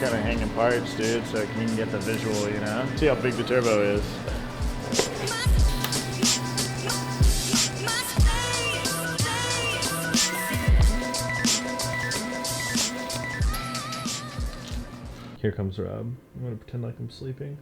kind of hanging parts, dude, so you can get the visual, you know? See how big the turbo is. Here comes Rob. I'm gonna pretend like I'm sleeping.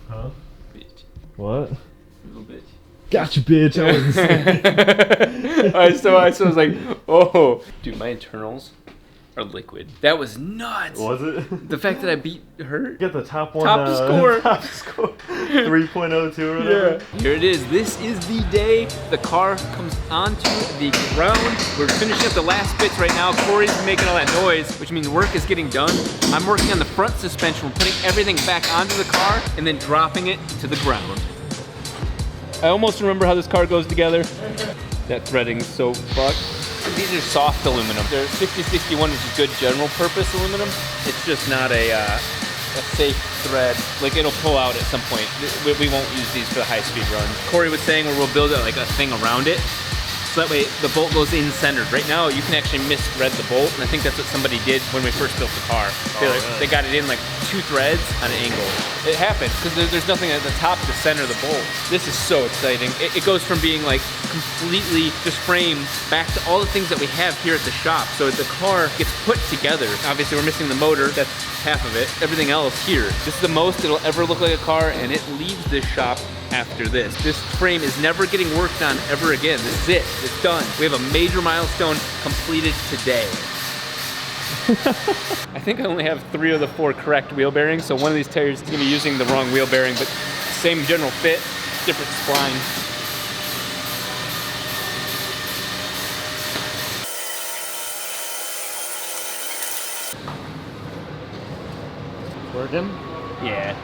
Huh? Bitch. What? Little bitch. Gotcha, bitch. I wasn't saying. I was like, oh. Dude, my internals are liquid. That was nuts. Was it? The fact that I beat her. Get the top one. Top score. Top score. 3.02 or whatever. Yeah. Here it is. This is the day the car comes onto the ground. We're finishing up the last bits right now. Corey's making all that noise, which means work is getting done. I'm working on the front suspension. We're putting everything back onto the car and then dropping it to the ground. I almost remember how this car goes together. That threading is so fucked. These are soft aluminum. They're 6061, which is good general purpose aluminum. It's just not a safe thread. Like, it'll pull out at some point. We won't use these for the high speed runs. Corey was saying we'll build like a thing around it, so that way the bolt goes in centered. Right now, you can actually misthread the bolt, and I think that's what somebody did when we first built the car. They got it in like 2 threads on an angle. It happens, because there's nothing at the top to center the bolt. This is so exciting. It goes from being like completely just framed back to all the things that we have here at the shop. So the car gets put together. Obviously, we're missing the motor. That's half of it. Everything else here. This is the most it'll ever look like a car, and it leaves this shop after this. This frame is never getting worked on ever again. This is it. It's done. We have a major milestone completed today. I think I only have 3 of the 4 correct wheel bearings, so one of these tires is going to be using the wrong wheel bearing, but same general fit, different spline. Working? Yeah.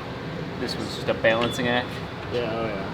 This was just a balancing act. Yeah, oh yeah.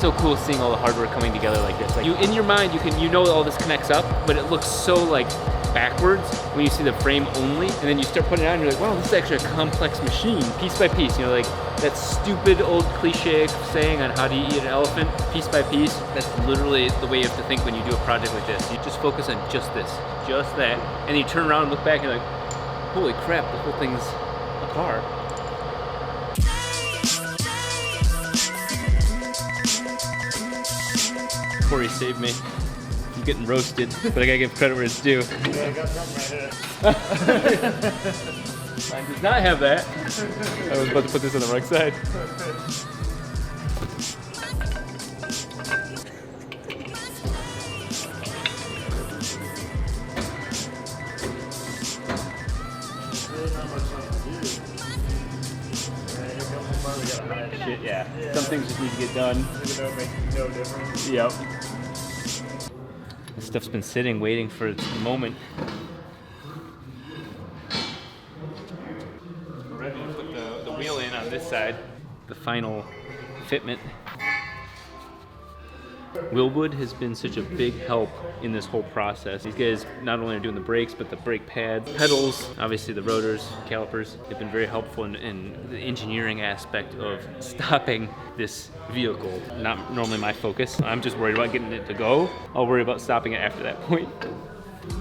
So cool seeing all the hardware coming together like this. Like, you, in your mind, you know all this connects up, but it looks so like backwards when you see the frame only, and then you start putting it on, and you're like, wow, this is actually a complex machine, piece by piece. You know, like that stupid old cliche saying on how do you eat an elephant, piece by piece. That's literally the way you have to think when you do a project like this. You just focus on just this, just that, and you turn around and look back, and you're like, holy crap, the whole thing's a car. Corey saved me. I'm getting roasted, but I gotta give credit where it's due. Yeah, I got something right here. Mine does not have that. I was about to put this on the wrong side. Shit, yeah. Some things just need to get done. Even though it makes no difference. Yep. This stuff's been sitting, waiting for its moment. We're ready to put the wheel in on this side. The final fitment. Willwood has been such a big help in this whole process. These guys not only are doing the brakes, but the brake pads, pedals, obviously the rotors, calipers. They've been very helpful in the engineering aspect of stopping this vehicle. Not normally my focus. I'm just worried about getting it to go. I'll worry about stopping it after that point.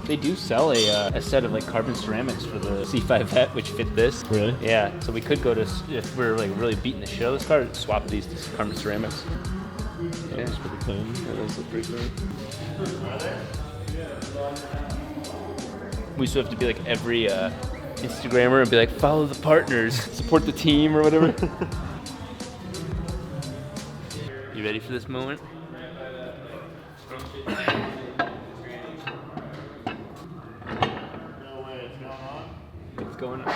They do sell a set of like carbon ceramics for the C5 Vet, which fit this. Really? Yeah, so we could go to, if we're like really beating the shit out of this car, swap these to carbon ceramics. Yeah, That's pretty clean. yeah, those look pretty clean. We used to have to be like every Instagrammer and be like, follow the partners, support the team or whatever. You ready for this moment? No way, it's going on. It's going on.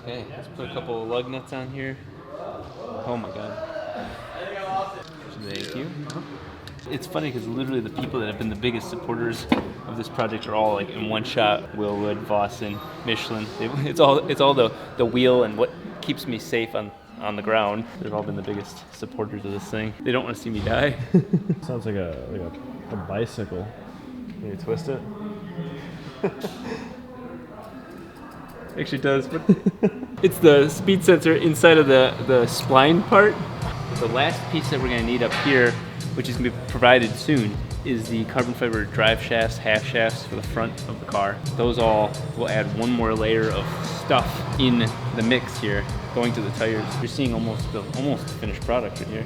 Okay, let's put a couple of lug nuts on here. Oh my god. Thank you. It's funny because literally the people that have been the biggest supporters of this project are all like in one shot. Willwood, Vossen, Michelin. It's all the wheel and what keeps me safe on on the ground. They've all been the biggest supporters of this thing. They don't want to see me die. Sounds like a bicycle. Can you twist it? Actually does, but it's the speed sensor inside of the spline part. The last piece that we're going to need up here, which is going to be provided soon, is the carbon fiber drive shafts, half shafts for the front of the car. Those all will add one more layer of stuff in the mix here, going to the tires. You're seeing almost the finished product right here.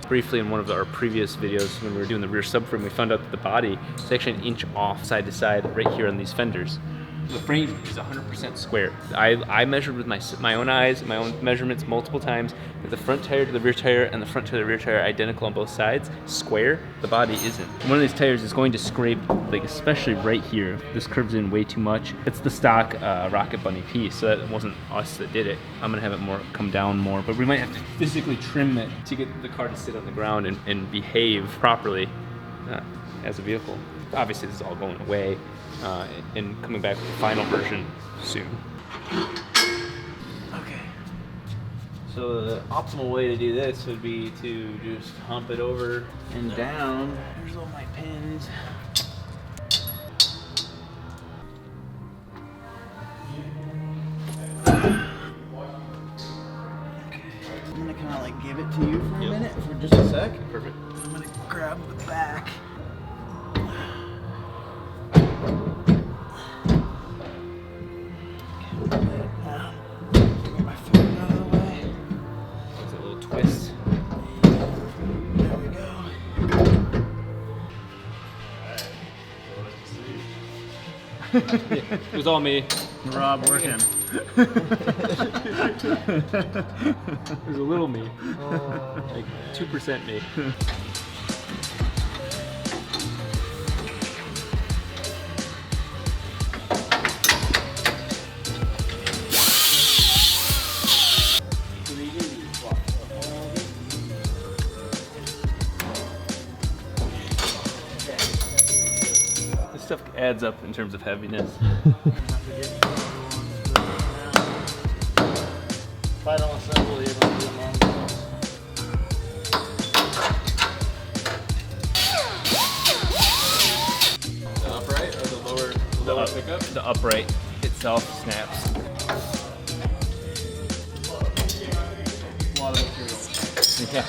Briefly in one of our previous videos when we were doing the rear subframe, we found out that the body is actually an inch off side to side right here on these fenders. The frame is 100% square. I measured with my own eyes, my own measurements multiple times, that the front tire to the rear tire and the front to the rear tire are identical on both sides, square. The body isn't. One of these tires is going to scrape, like especially right here. This curves in way too much. It's the stock Rocket Bunny piece, so that wasn't us that did it. I'm gonna have it come down more, but we might have to physically trim it to get the car to sit on the ground and behave properly as a vehicle. Obviously this is all going away. And coming back with the final version soon. Okay. So the optimal way to do this would be to just hump it over and down. There's all my pins. Okay. I'm gonna kind of like give it to you for a minute, for just a sec. Perfect. I'm gonna grab the back. It was all me. Rob working. It was a little me. Like 2% me. Stuff adds up in terms of heaviness. Final assembly of the upright or the lower pickup? The upright itself snaps. A lot of material. Yeah.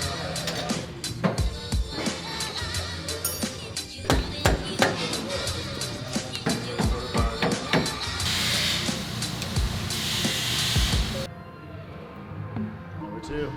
Two.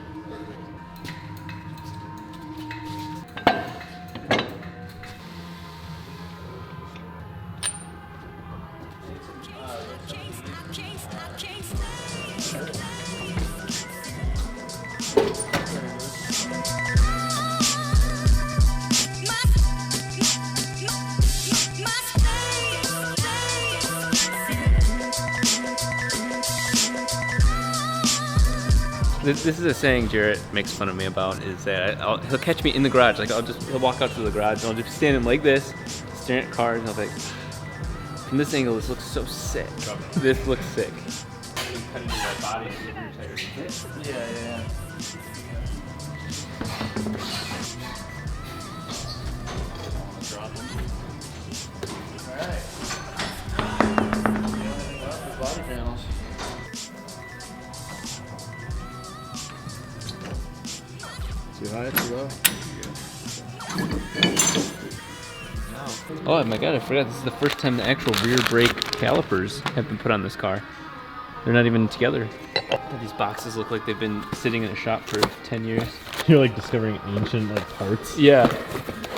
This is a saying Jarrett makes fun of me about, is that he'll catch me in the garage. Like he'll walk out to the garage and I'll just stand like this, staring at cars, and I'll be like, from this angle, this looks so sick. This looks sick. Yeah. Alright. Body panels. Too high, too low? Oh my god, I forgot. This is the first time the actual rear brake calipers have been put on this car. They're not even together. These boxes look like they've been sitting in a shop for 10 years. You're like discovering ancient like parts. Yeah.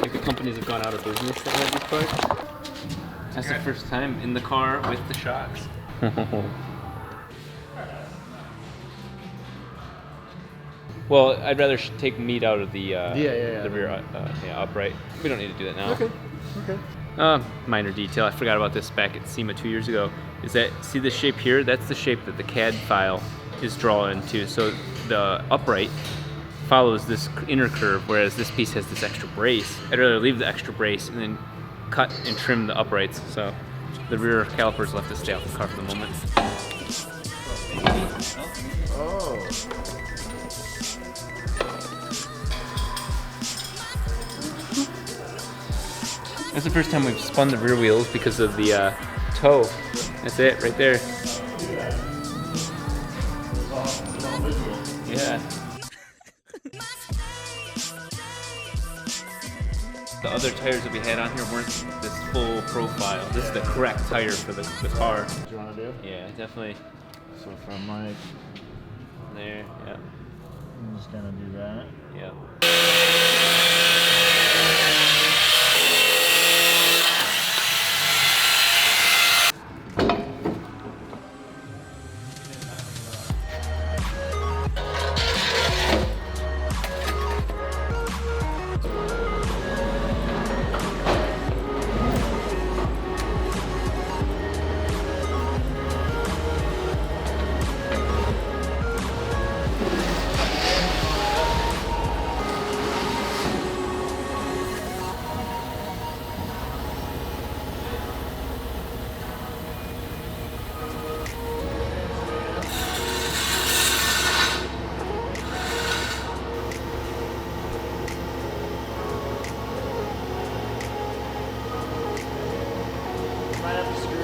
Like the companies have gone out of business that have these parts. That's the first time in the car with the shocks. Well, I'd rather take meat out of the the rear upright. We don't need to do that now. Okay. Minor detail. I forgot about this back at SEMA 2 years ago. Is that, see this shape here? That's the shape that the CAD file is drawn to. So the upright follows this inner curve, whereas this piece has this extra brace. I'd rather leave the extra brace and then cut and trim the uprights. So The rear calipers left to stay off the car for the moment. Oh. That's the first time we've spun the rear wheels because of the toe. That's it, right there. Yeah. The other tires that we had on here weren't this full profile. This is the correct tire for the car. What you want to do? Yeah, definitely. So from Mike, There, yeah, I'm just gonna do that. yeah. Might have to screw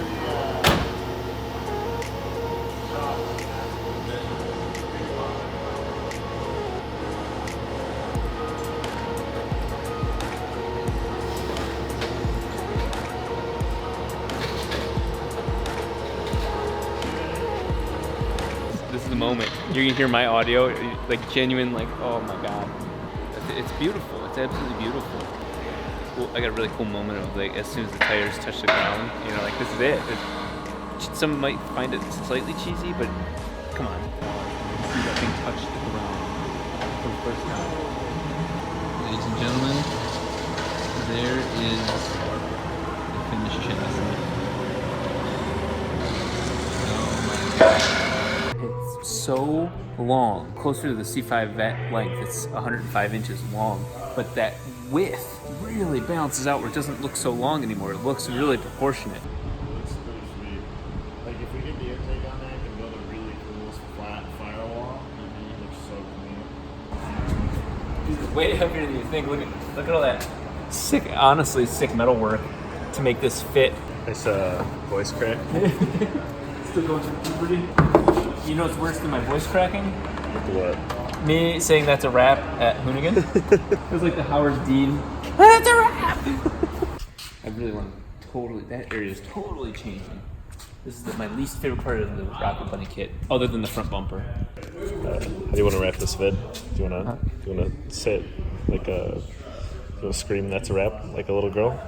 This is the moment. You're gonna hear my audio, like genuine, like, oh my god. It's beautiful. It's absolutely beautiful. Cool. I got a really cool moment of like, as soon as the tires touch the ground, you know, like this is it. Some might find it slightly cheesy, but come on. See that thing touch the ground for the first time. Ladies and gentlemen, there is the finished chassis. Oh my god. It's so long, closer to the C5 vet length. It's 105 inches long, but that width really balances out where it doesn't look so long anymore. It looks really proportionate. Looks pretty sweet. Like if we get the intake on there, I can build a really cool flat firewall. It looks so clean. It's way heavier than you think. Look at all that sick, honestly sick metal work to make this fit. Nice voice crack. Still going through puberty. You know what's worse than my voice cracking? What? Me saying that's a rap at Hoonigan. It was like the Howard Dean. That's a rap. I really want to totally. That area is totally changing. This is my least favorite part of the Rocket Bunny kit, other than the front bumper. How do you want to wrap this vid? Do you want to say it like a, you want to scream that's a rap like a little girl?